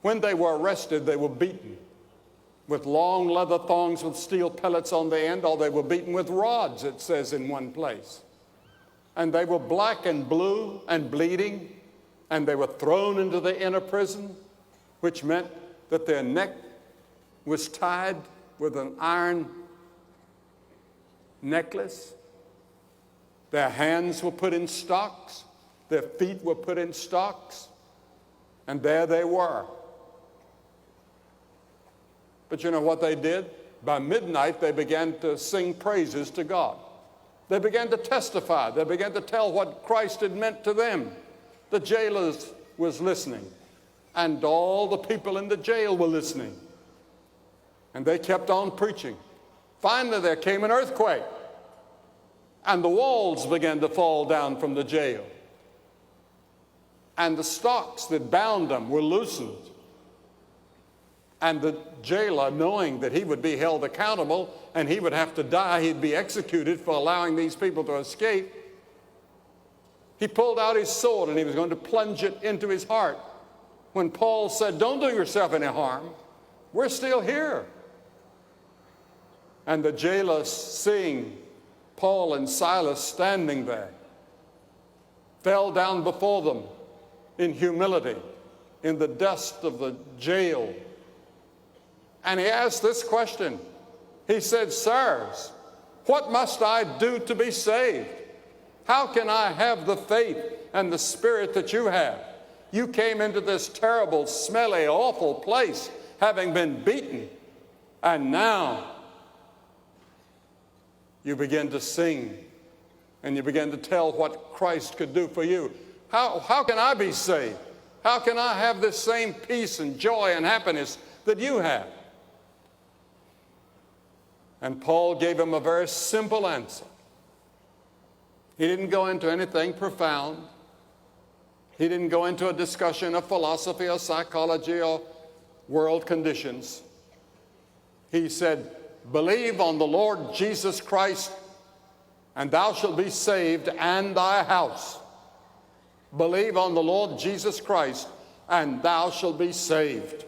When they were arrested, they were beaten with long leather thongs with steel pellets on the end, or they were beaten with rods, it says in one place. And they were black and blue and bleeding, and they were thrown into the inner prison, which meant that their neck was tied with an iron necklace. Their hands were put in stocks. Their feet were put in stocks. And there they were. But you know what they did? By midnight, they began to sing praises to God. They began to testify. They began to tell what Christ had meant to them. The jailers was listening, and all the people in the jail were listening. And they kept on preaching. Finally, there came an earthquake, and the walls began to fall down from the jail. And the stocks that bound them were loosened. And the jailer, knowing that he would be held accountable and he would have to die, he'd be executed for allowing these people to escape, he pulled out his sword and he was going to plunge it into his heart when Paul said, "Don't do yourself any harm. We're still here." And the jailer, seeing Paul and Silas standing there, fell down before them in humility in the dust of the jail. And he asked this question. He said, "Sirs, what must I do to be saved? How can I have the faith and the spirit that you have? You came into this terrible, smelly, awful place, having been beaten, and now you begin to sing, and you begin to tell what Christ could do for you. How can I be saved? How can I have this same peace and joy and happiness that you have?" And Paul gave him a very simple answer. He didn't go into anything profound. He didn't go into a discussion of philosophy or psychology or world conditions. He said, "Believe on the Lord Jesus Christ, and thou shalt be saved and thy house." Believe on the Lord Jesus Christ, and thou shalt be saved.